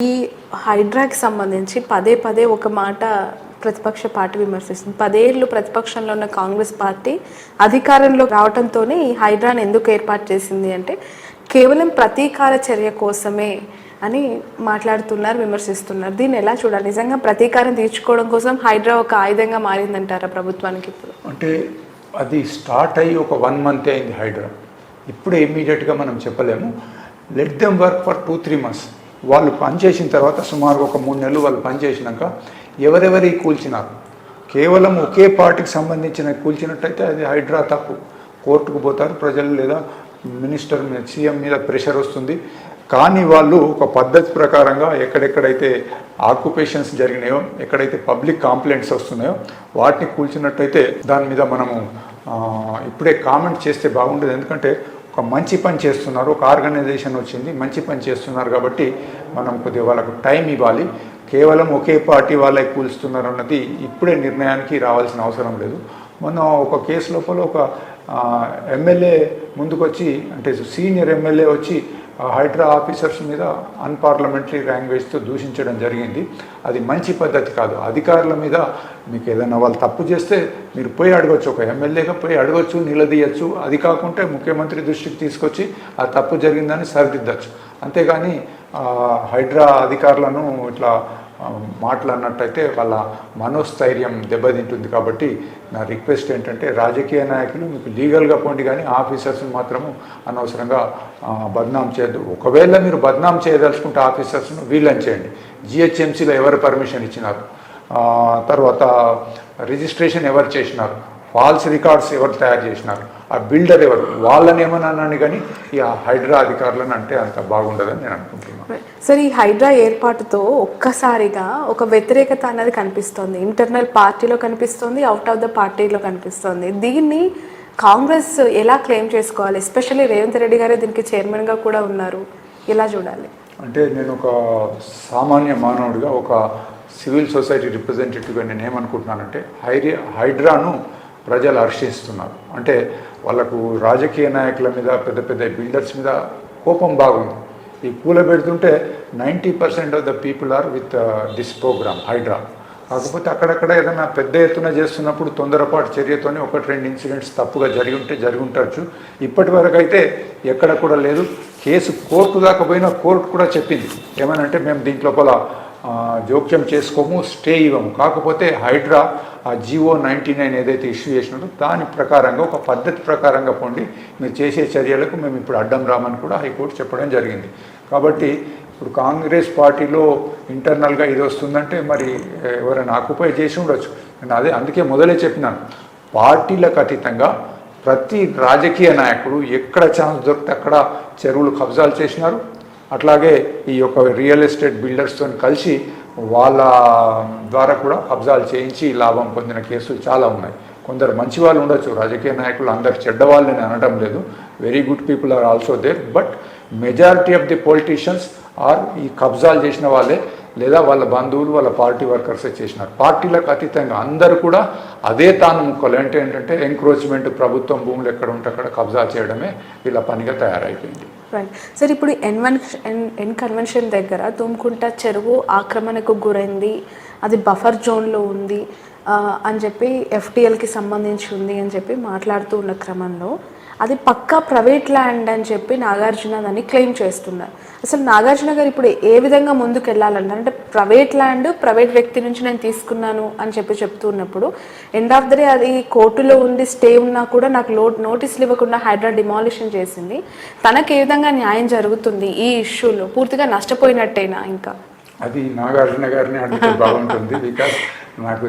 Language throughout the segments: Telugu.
ఈ హైడ్రాకి సంబంధించి పదే పదే ఒక మాట ప్రతిపక్ష పార్టీ విమర్శిస్తుంది. 10 ఏళ్ళు ప్రతిపక్షంలో ఉన్న కాంగ్రెస్ పార్టీ అధికారంలో రావడంతోనే ఈ హైడ్రాని ఎందుకు ఏర్పాటు చేసింది అంటే కేవలం ప్రతీకార చర్య కోసమే అని మాట్లాడుతున్నారు, విమర్శిస్తున్నారు. దీన్ని ఎలా చూడాలి? నిజంగా ప్రతీకారం తీర్చుకోవడం కోసం హైడ్రా ఒక ఆయుధంగా మారిందంటారా ప్రభుత్వానికి? ఇప్పుడు అంటే అది స్టార్ట్ అయ్యి ఒక 1 మంత్ అయింది హైడ్రా. ఇప్పుడే ఇమ్మీడియట్గా మనం చెప్పలేము. Let them work for 2-3 months. వాళ్ళు పనిచేసిన తర్వాత సుమారు ఒక 3 నెలలు వాళ్ళు పనిచేసినాక ఎవరెవరి కూల్చినారు, కేవలం ఒకే పార్టీకి సంబంధించిన కూల్చినట్టయితే అది హైడ్రా తప్పు. కోర్టుకు పోతారు ప్రజలు, లేదా మినిస్టర్ మీద, సీఎం మీద ప్రెషర్ వస్తుంది. కానీ వాళ్ళు ఒక పద్ధతి ప్రకారంగా ఎక్కడెక్కడైతే ఆక్యుపేషన్స్ జరిగినాయో, ఎక్కడైతే పబ్లిక్ కంప్లైంట్స్ వస్తున్నాయో వాటిని కూల్చినట్టయితే దాని మీద మనము ఇప్పుడే కామెంట్ చేస్తే బాగుండదు. ఎందుకంటే ఒక మంచి పని చేస్తున్నారు, ఒక ఆర్గనైజేషన్ వచ్చింది, మంచి పని చేస్తున్నారు కాబట్టి మనం కొద్దిగా వాళ్ళకు టైం ఇవ్వాలి. కేవలం ఒకే పార్టీ వాళ్ళే కూల్స్తున్నారు అన్నది ఇప్పుడే నిర్ణయానికి రావాల్సిన అవసరం లేదు. మొన్న ఒక కేసు లోపల ఒక ఎమ్మెల్యే ముందుకొచ్చి, అంటే సీనియర్ ఎమ్మెల్యే వచ్చి హైడ్రా ఆఫీసర్స్ మీద అన్పార్లమెంటరీ లాంగ్వేజ్తో దూషించడం జరిగింది. అది మంచి పద్ధతి కాదు. అధికారుల మీద మీకు ఏదైనా వాళ్ళు తప్పు చేస్తే మీరు పోయి అడగచ్చు, ఒక ఎమ్మెల్యేగా పోయి అడగచ్చు, నిలదీయచ్చు. అది కాకుంటే ముఖ్యమంత్రి దృష్టికి తీసుకొచ్చి ఆ తప్పు జరిగిందని సరిదిద్దచ్చు. అంతేగాని హైడ్రా అధికారులను ఇట్లా మాట్లాడినట్టయితే వాళ్ళ మనోస్థైర్యం దెబ్బతింటుంది. కాబట్టి నా రిక్వెస్ట్ ఏంటంటే రాజకీయ నాయకులు మీకు లీగల్గా పోండి, కానీ ఆఫీసర్స్ని మాత్రము అనవసరంగా బద్నాం చేయద్దు. ఒకవేళ మీరు బద్నాం చేయదలుచుకుంటే ఆఫీసర్స్ను వీళ్ళని చేయండి. జిహెచ్ఎంసీలో ఎవరు పర్మిషన్ ఇచ్చినారు, తర్వాత రిజిస్ట్రేషన్ ఎవరు చేసినారు, ఫాల్స్ రికార్డ్స్ ఎవరు తయారు చేసినారు, ఆ బిల్డర్ ఎవరు, వాళ్ళని ఏమన్నాను కానీ ఈ హైడ్రా అధికారులను అంటే అంత బాగుండదని నేను అనుకుంటున్నాను. సార్, ఈ హైడ్రా ఏర్పాటుతో ఒక్కసారిగా ఒక వ్యతిరేకత అనేది కనిపిస్తోంది. ఇంటర్నల్ పార్టీలో కనిపిస్తుంది, అవుట్ ఆఫ్ ద పార్టీలో కనిపిస్తుంది. దీన్ని కాంగ్రెస్ ఎలా క్లెయిమ్ చేసుకోవాలి? ఎస్పెషల్లీ రేవంత్ రెడ్డి గారే దీనికి చైర్మన్గా కూడా ఉన్నారు. ఎలా చూడాలి? అంటే నేను ఒక సామాన్య మానవుడిగా, ఒక సివిల్ సొసైటీ రిప్రజెంటేటివ్గా నేను ఏమనుకుంటున్నానంటే హైడ్రాను ప్రజలు హర్షిస్తున్నారు. అంటే వాళ్ళకు రాజకీయ నాయకుల మీద, పెద్ద పెద్ద బిల్డర్స్ మీద కోపం బాగుంది. ఈ కూలబెడుతుంటే 90% of the people are with this program Hydraa. కాకపోతే అక్కడక్కడ ఏదైనా పెద్ద ఎత్తున చేస్తున్నప్పుడు తొందరపాటు చర్యతోనే 1-2 ఇన్సిడెంట్స్ తప్పుగా జరిగి ఉండొచ్చు. ఇప్పటి వరకు అయితే ఎక్కడ కూడా లేదు. కేసు కోర్టు దాకా పోయినా కోర్టు కూడా చెప్పింది ఏమనంటే మేము దీంట్లోపల జోక్యం చేసుకోము, స్టే ఇవ్వము. కాకపోతే హైడ్రా ఆ GO 99 ఏదైతే ఇష్యూ చేసినారో దాని ప్రకారంగా, ఒక పద్ధతి ప్రకారంగా పోండి, మీరు చేసే చర్యలకు మేము ఇప్పుడు అడ్డం రామని కూడా హైకోర్టు చెప్పడం జరిగింది. కాబట్టి ఇప్పుడు కాంగ్రెస్ పార్టీలో ఇంటర్నల్గా ఇది వస్తుందంటే మరి ఎవరైనా ఆక్యుపై చేసి ఉండొచ్చు. నేను అందుకే మొదలే చెప్పినాను, పార్టీలకు అతీతంగా ప్రతి రాజకీయ నాయకుడు ఎక్కడ ఛాన్స్ దొరికితే అక్కడ చెరువులు కబ్జాలు చేసినారు. అట్లాగే ఈ యొక్క రియల్ ఎస్టేట్ బిల్డర్స్తో కలిసి వాళ్ళ ద్వారా కూడా కబ్జాలు చేయించి లాభం పొందిన కేసులు చాలా ఉన్నాయి. కొందరు మంచి వాళ్ళు ఉండొచ్చు, రాజకీయ నాయకులు అందరు చెడ్డవాళ్ళని అనడం లేదు. Very good people are also there. But majority of the politicians are ఈ కబ్జాలు చేసిన వాళ్ళే, లేదా వాళ్ళ బంధువులు, వాళ్ళ పార్టీ వర్కర్సే చేసినారు. పార్టీలకు అతీతంగా అందరూ కూడా అదే తాను ముక్కలు ఏంటంటే ఎంక్రోచ్మెంట్, ప్రభుత్వం భూములు ఎక్కడ ఉంటే అక్కడ కబ్జా చేయడమే వీళ్ళ పనిగా తయారైపోయింది. రైట్ సార్, ఇప్పుడు ఎన్ కన్వెన్షన్ దగ్గర తుమ్కుంట చెరువు ఆక్రమణకు గురైంది, అది బఫర్ జోన్లో ఉంది అని చెప్పి FTLకి సంబంధించి ఉంది అని చెప్పి మాట్లాడుతూ ఉన్న క్రమంలో అది పక్కా ప్రైవేట్ ల్యాండ్ అని చెప్పి నాగార్జున దాన్ని క్లెయిమ్ చేస్తున్నారు. అసలు నాగార్జున గారు ఇప్పుడు ఏ విధంగా ముందుకు వెళ్ళాలంటారు? అంటే ప్రైవేట్ ల్యాండ్ ప్రైవేట్ వ్యక్తి నుంచి నేను తీసుకున్నాను అని చెప్తున్నప్పుడు ఎండ్ ఆఫ్ ద డే అది కోర్టులో ఉంది, స్టే ఉన్నా కూడా నాకు నోటీసులు ఇవ్వకుండా హైడ్రా డిమాలిషన్ చేసింది. తనకు ఏ విధంగా న్యాయం జరుగుతుంది ఈ ఇష్యూలో? పూర్తిగా నష్టపోయినట్టేనా? ఇంకా అది నాగార్జున గారిని అడిగితే బాగుంటుంది. బికాస్ నాకు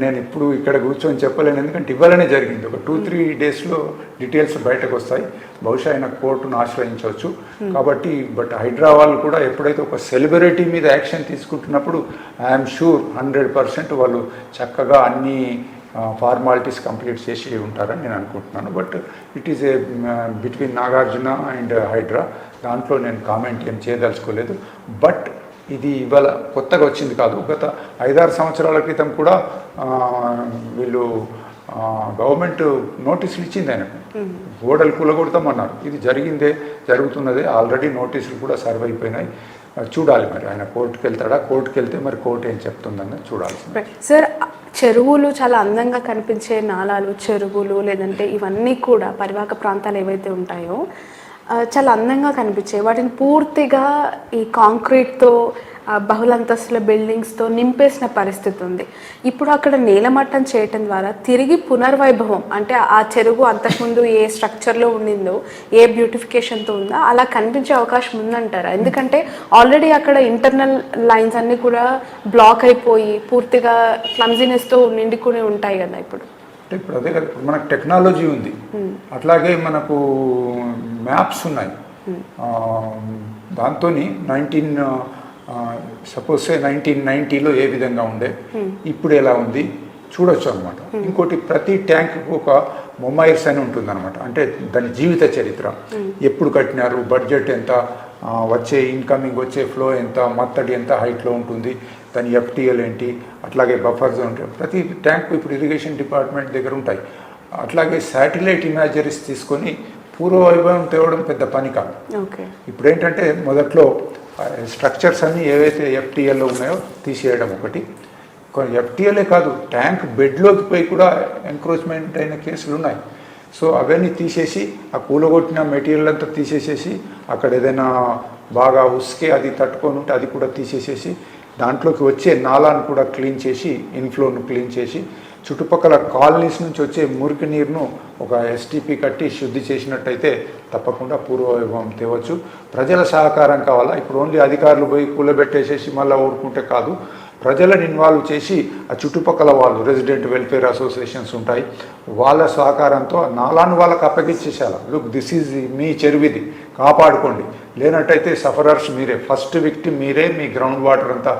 నేను ఇప్పుడు ఇక్కడ కూర్చొని చెప్పలేను, ఎందుకంటే ఇవ్వాలనే జరిగింది. ఒక 2-3 డేస్లో డీటెయిల్స్ బయటకు వస్తాయి. బహుశా ఆయన కోర్టును ఆశ్రయించవచ్చు. కాబట్టి బట్ హైడ్రా వాళ్ళు కూడా ఎప్పుడైతే ఒక సెలబ్రిటీ మీద యాక్షన్ తీసుకుంటున్నప్పుడు ఐఎమ్ షూర్ 100% వాళ్ళు చక్కగా అన్ని ఫార్మాలిటీస్ కంప్లీట్ చేసి ఉంటారని నేను అనుకుంటున్నాను. But it is a between Nagarjuna and Hydraa. దాంట్లో నేను కామెంట్ ఏం చేయదలుచుకోలేదు. బట్ ఇది ఇవాళ కొత్తగా వచ్చింది కాదు. గత 5-6 సంవత్సరాల క్రితం కూడా వీళ్ళు గవర్నమెంట్ నోటీసులు ఇచ్చింది ఆయనకు, గోడలు కూలగొడతామన్నారు. ఇది జరుగుతున్నదే, ఆల్రెడీ నోటీసులు కూడా సర్వ్ అయిపోయినాయి. చూడాలి మరి ఆయన కోర్టుకు వెళ్తాడా, కోర్టుకు వెళ్తే మరి కోర్టు ఏం చెప్తుందని చూడాలి. సార్, చెరువులు చాలా అందంగా కనిపించే నాలాలు, చెరువులు లేదంటే ఇవన్నీ కూడా పరివాహక ప్రాంతాలు ఏవైతే ఉంటాయో చాలా అందంగా కనిపించాయి. వాటిని పూర్తిగా ఈ కాంక్రీట్తో బహుళంతస్తుల బిల్డింగ్స్తో నింపేసిన పరిస్థితి ఉంది. ఇప్పుడు అక్కడ నేలమట్టం చేయటం ద్వారా తిరిగి పునర్వైభవం, అంటే ఆ చెరువు అంతకుముందు ఏ స్ట్రక్చర్లో ఉండిందో, ఏ బ్యూటిఫికేషన్తో ఉందో అలా కనిపించే అవకాశం ఉందంటారా? ఎందుకంటే ఆల్రెడీ అక్కడ ఇంటర్నల్ లైన్స్ అన్నీ కూడా బ్లాక్ అయిపోయి పూర్తిగా క్లమ్జినెస్తో నిండుకుని ఉంటాయి కదా ఇప్పుడు. అంటే ఇప్పుడు అదే కదా, మనకు టెక్నాలజీ ఉంది, అట్లాగే మనకు మ్యాప్స్ ఉన్నాయి. దాంతో 1990లో ఏ విధంగా ఉండే, ఇప్పుడు ఎలా ఉంది చూడొచ్చు అనమాట. ఇంకోటి, ప్రతి ట్యాంక్కు ఒక మొమైర్స్ అని ఉంటుంది అనమాట. అంటే దాని జీవిత చరిత్ర, ఎప్పుడు కట్టినారు, బడ్జెట్ ఎంత, వచ్చే ఇన్కమింగ్ వచ్చే ఫ్లో ఎంత, మత్తడి ఎంత హైట్లో ఉంటుంది, దాని FTL ఏంటి, అట్లాగే బఫర్ జోన్ ఉంటాయి. ప్రతి ట్యాంక్ ఇప్పుడు ఇరిగేషన్ డిపార్ట్మెంట్ దగ్గర ఉంటాయి. అట్లాగే శాటిలైట్ ఇమేజరీస్ తీసుకొని పూర్వ వైభవం తేవడం పెద్ద పని కాదు. ఇప్పుడు ఏంటంటే మొదట్లో స్ట్రక్చర్స్ అన్నీ ఏవైతే FTLలో ఉన్నాయో తీసేయడం ఒకటి. FTLే కాదు, ట్యాంక్ బెడ్లోకి పోయి కూడా ఎంక్రోచ్మెంట్ అయిన కేసులు ఉన్నాయి. సో అవన్నీ తీసేసి, ఆ కూలగొట్టిన మెటీరియల్ అంతా తీసేసేసి, అక్కడ ఏదైనా బాగా ఉసుకే అది తట్టుకొని ఉంటే అది కూడా తీసేసేసి, దాంట్లోకి వచ్చే నాలాను కూడా క్లీన్ చేసి, ఇన్ఫ్లోను క్లీన్ చేసి, చుట్టుపక్కల కాలనీస్ నుంచి వచ్చే మురికి నీరును ఒక STP కట్టి శుద్ధి చేసినట్టయితే తప్పకుండా పూర్వవైభవం తేవచ్చు. ప్రజల సహకారం కావాలా. ఇప్పుడు ఓన్లీ అధికారులు పోయి కూలబెట్టేసేసి మళ్ళీ ఊరుకుంటే కాదు, ప్రజలను ఇన్వాల్వ్ చేసి ఆ చుట్టుపక్కల వాళ్ళు రెసిడెంట్ వెల్ఫేర్ అసోసియేషన్స్ ఉంటాయి, వాళ్ళ సహకారంతో నాలాను వాళ్ళకి అప్పగించేసేయాలి. లుక్, దిస్ ఈజ్ మీ చెరువిది, కాపాడుకోండి. లేనట్టయితే సఫరర్స్ మీరే, ఫస్ట్ విక్టిమ్ మీరే. మీ గ్రౌండ్ వాటర్ అంతా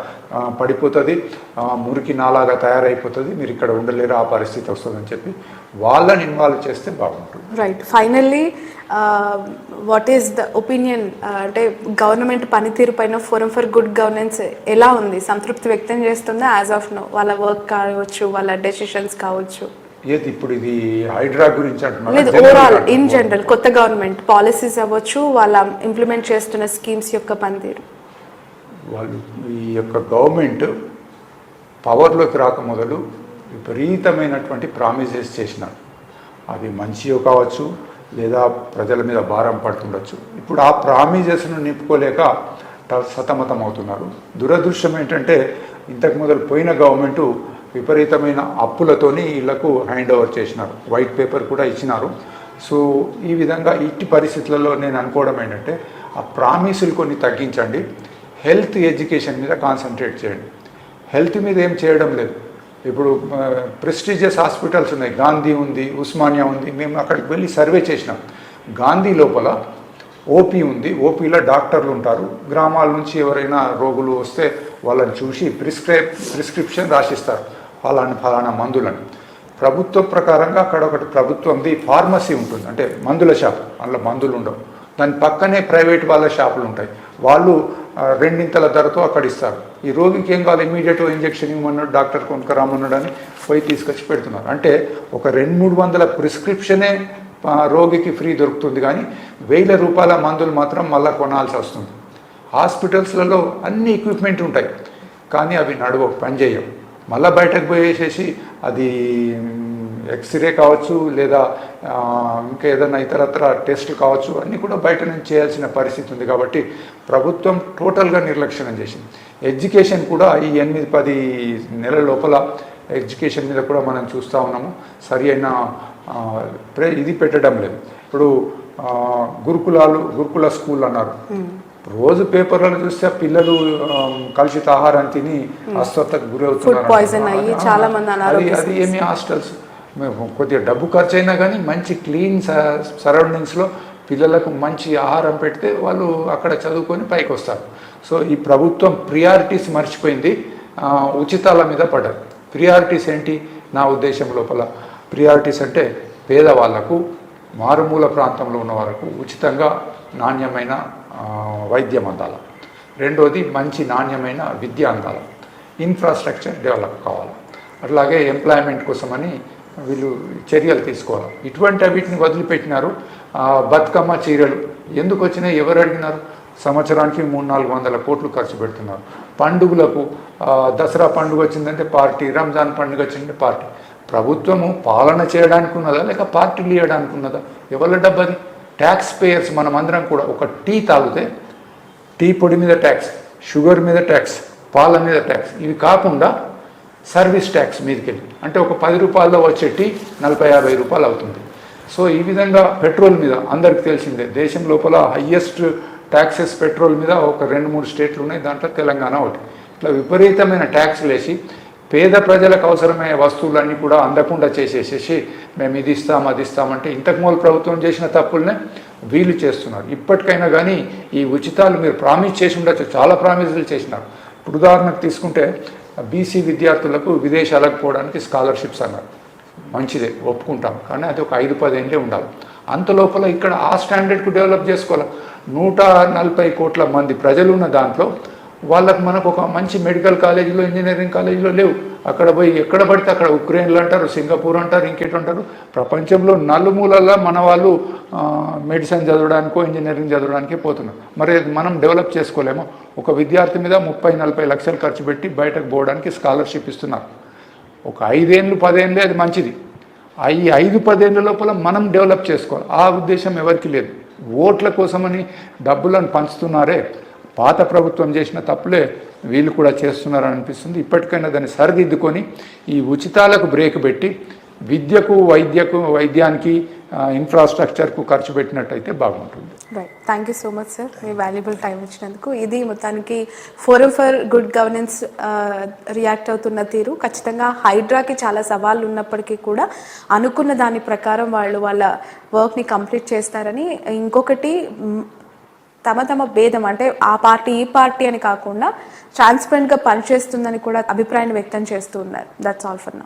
పడిపోతుంది, మురికి నాలాగా తయారైపోతుంది, మీరు ఇక్కడ ఉండలేరు, ఆ పరిస్థితి వస్తుందని చెప్పి వాళ్ళని ఇన్వాల్వ్ చేస్తే బాగుంటుంది. Right. Finally what is the opinion, అంటే గవర్నమెంట్ పనితీరు పైన ఫోరం ఫర్ గుడ్ గవర్నెన్స్ ఎలా ఉంది? సంతృప్తి వ్యక్తం చేస్తుందా యాజ్ ఆఫ్ నో? వాళ్ళ వర్క్ కావచ్చు, వాళ్ళ డెసిషన్స్ కావచ్చు. ఏది ఇప్పుడు ఇది హైడ్రా గురించి అంటున్నారు? లేదు, ఓవరాల్ ఇన్ జనరల్ కొత్త గవర్నమెంట్ పాలసీస్ అవ్వచ్చు, వాళ్ళ ఇంప్లిమెంట్ చేస్తున్న స్కీమ్స్ యొక్క పనితీరు. వాళ్ళు ఈ యొక్క గవర్నమెంట్ పవర్లోకి రాక మొదలు విపరీతమైనటువంటి ప్రామిసెస్ చేసినారు. అవి మంచివి కావచ్చు, లేదా ప్రజల మీద భారం పడుతుండొచ్చు. ఇప్పుడు ఆ ప్రామిసెస్ను నింపుకోలేక సతమతం అవుతున్నారు. దురదృష్టం ఏంటంటే ఇంతకు మొదలు పోయిన గవర్నమెంటు విపరీతమైన అప్పులతోని వీళ్లకు హ్యాండ్ ఓవర్ చేసినారు, వైట్ పేపర్ కూడా ఇచ్చినారు. సో ఈ విధంగా ఇట్టి పరిస్థితులలో నేను అనుకోవడం ఏంటంటే ఆ ప్రామిసులు కొన్ని తగ్గించండి, హెల్త్ ఎడ్యుకేషన్ మీద కాన్సన్ట్రేట్ చేయండి. హెల్త్ మీద ఏం చేయడం లేదు. ఇప్పుడు ప్రెస్టీజియస్ హాస్పిటల్స్ ఉన్నాయి, గాంధీ ఉంది, ఉస్మానియా ఉంది. మేము అక్కడికి వెళ్ళి సర్వే చేసినాం. గాంధీ లోపల ఓపీ ఉంది, ఓపీలో డాక్టర్లు ఉంటారు. గ్రామాల నుంచి ఎవరైనా రోగులు వస్తే వాళ్ళని చూసి ప్రిస్క్రిప్షన్ రాసిస్తారు, ఫలానా మందులను. ప్రభుత్వ ప్రకారంగా అక్కడ ఒకటి ప్రభుత్వంది ఫార్మసీ ఉంటుంది, అంటే మందుల షాప్, అందులో మందులు ఉండవు. దాని పక్కనే ప్రైవేట్ వాళ్ళ షాపులు ఉంటాయి, వాళ్ళు రెండింతల ధరతో అక్కడ ఇస్తారు. ఈ రోగికి ఏం కావాలి, ఇమీడియట్గా ఇంజక్షన్ ఇవ్వమన్నాడు, డాక్టర్ కొనుక్కరామన్నాడు అని పోయి తీసుకొచ్చి పెడుతున్నారు. అంటే ఒక 200-300 ప్రిస్క్రిప్షనే రోగికి ఫ్రీ దొరుకుతుంది, కానీ 1000 రూపాయల మందులు మాత్రం మళ్ళీ కొనాల్సి వస్తుంది. హాస్పిటల్స్లలో అన్ని ఎక్విప్మెంట్ ఉంటాయి, కానీ అవి నడవవు, పనిచేయవు. మళ్ళీ బయటకు పోయేసేసి అది ఎక్స్రే కావచ్చు, లేదా ఇంకా ఏదైనా ఇతరత్ర టెస్టులు కావచ్చు, అన్నీ కూడా బయట నుంచి చేయాల్సిన పరిస్థితి ఉంది. కాబట్టి ప్రభుత్వం టోటల్గా నిర్లక్ష్యం చేసింది. ఎడ్యుకేషన్ కూడా ఈ 8-10 నెలల లోపల ఎడ్యుకేషన్ మీద కూడా మనం చూస్తూ ఉన్నాము, సరి అయిన ఇది పెట్టడం లేదు. ఇప్పుడు గురుకుల స్కూల్ అన్నారు, రోజు పేపర్లను చూస్తే పిల్లలు కలుషిత ఆహారం తిని అస్వస్థతకు గురవుతున్నారు. అది ఏమి హాస్టల్స్, కొద్దిగా డబ్బు ఖర్చు అయినా కానీ మంచి క్లీన్ సరౌండింగ్స్లో పిల్లలకు మంచి ఆహారం పెడితే వాళ్ళు అక్కడ చదువుకొని పైకి వస్తారు. సో ఈ ప్రభుత్వం ప్రియారిటీస్ మర్చిపోయింది, ఉచితాల మీద పడ్డారు. ప్రియారిటీస్ ఏంటి? నా ఉద్దేశం లోపల ప్రియారిటీస్ అంటే పేదవాళ్లకు, మారుమూల ప్రాంతంలో ఉన్న వాళ్ళకు ఉచితంగా నాణ్యమైన వైద్యం అందాలి. రెండోది మంచి నాణ్యమైన విద్య అందాలి. ఇన్ఫ్రాస్ట్రక్చర్ డెవలప్ కావాలి. అట్లాగే ఎంప్లాయ్మెంట్ కోసమని వీళ్ళు చర్యలు తీసుకోవాలి. ఇటువంటి వీటిని వదిలిపెట్టినారు. బతుకమ్మ చీరలు ఎందుకు వచ్చినాయి, ఎవరు అడిగినారు? సంవత్సరానికి 300-400 కోట్లు ఖర్చు పెడుతున్నారు. పండుగలకు దసరా పండుగ వచ్చిందంటే పార్టీ, రంజాన్ పండుగ వచ్చిందంటే పార్టీ. ప్రభుత్వము పాలన చేయడానికి ఉన్నదా లేక పార్టీలు ఇవ్వడానికి ఉన్నదా? ఎవరి డబ్బది? Tax payers. మనం అందరం కూడా ఒక టీ తాగితే టీ పొడి మీద ట్యాక్స్, షుగర్ మీద ట్యాక్స్, పాల మీద ట్యాక్స్, ఇవి కాకుండా సర్వీస్ ట్యాక్స్ మీదకెళ్ళి అంటే ఒక 10 రూపాయల్లో వచ్చే టీ 40-50 రూపాయలు అవుతుంది. సో ఈ విధంగా పెట్రోల్ మీద అందరికి తెలిసిందే, దేశం లోపల హయ్యెస్ట్ ట్యాక్సెస్ పెట్రోల్ మీద ఒక 2-3 స్టేట్లు ఉన్నాయి, దాంట్లో తెలంగాణ ఒకటి. ఇట్లా విపరీతమైన ట్యాక్స్లు వేసి పేద ప్రజలకు అవసరమయ్యే వస్తువులన్నీ కూడా అందకుండా చేసేసేసి మేము ఇది ఇస్తాం అది ఇస్తామంటే ఇంతకుముందు ప్రభుత్వం చేసిన తప్పులనే వీళ్ళు చేస్తున్నారు. ఇప్పటికైనా కానీ ఈ ఉచితాలు మీరు ప్రామిస్ చేసి ఉండొచ్చు, చాలా ప్రామిసులు చేసినారు. ఇప్పుడు ఉదాహరణకు తీసుకుంటే బీసీ విద్యార్థులకు విదేశాలకు పోవడానికి స్కాలర్షిప్స్ అన్నారు, మంచిదే ఒప్పుకుంటాం, కానీ అది ఒక 5-10 ఏళ్ళే ఉండాలి. అంత లోపల ఇక్కడ ఆ స్టాండర్డ్కు డెవలప్ చేసుకోవాలి. 140 కోట్ల మంది ప్రజలు ఉన్న దాంట్లో వాళ్ళకు మనకు ఒక మంచి మెడికల్ కాలేజీలో, ఇంజనీరింగ్ కాలేజీలో లేవు. అక్కడ పోయి ఎక్కడ పడితే అక్కడ ఉక్రెయిన్లు అంటారు, సింగపూర్ అంటారు, ఇంకేంటారు. ప్రపంచంలో నలుమూలల్లో మన వాళ్ళు మెడిసిన్ చదవడానికో ఇంజనీరింగ్ చదవడానికే పోతున్నారు. మరి మనం డెవలప్ చేసుకోలేమో? ఒక విద్యార్థి మీద 30-40 లక్షలు ఖర్చు పెట్టి బయటకు పోవడానికి స్కాలర్షిప్ ఇస్తున్నారు. ఒక 5-10 ఏళ్ళే అది మంచిది. ఈ 5-10 ఏళ్ళ లోపల మనం డెవలప్ చేసుకోవాలి. ఆ ఉద్దేశం ఎవరికి లేదు. ఓట్ల కోసమని డబ్బులను పంచుతున్నారే, పాత ప్రభుత్వం చేసిన తప్పులే వీళ్ళు కూడా చేస్తున్నారని అనిపిస్తుంది. ఇప్పటికైనా దాన్ని సరిదిద్దుకొని ఈ ఉచితాలకు బ్రేక్ పెట్టి విద్యకు, వైద్యానికి, ఇన్ఫ్రాస్ట్రక్చర్కు ఖర్చు పెట్టినట్టయితే బాగుంటుంది. Right, thank you so much sir, me valuable time ఇచ్చినందుకు. ఇది మొత్తానికి forum for good governance react అవుతున్న తీరు. ఖచ్చితంగా హైడ్రాకి చాలా సవాళ్ళు ఉన్నప్పటికీ కూడా అనుకున్న దాని ప్రకారం వాళ్ళు వాళ్ళ వర్క్ని కంప్లీట్ చేస్తారని, ఇంకొకటి తమ భేదం అంటే ఆ పార్టీ ఈ పార్టీ అని కాకుండా ట్రాన్స్పరెంట్గా పనిచేస్తుందని కూడా అభిప్రాయాన్ని వ్యక్తం చేస్తూ ఉన్నారు. That's all for now.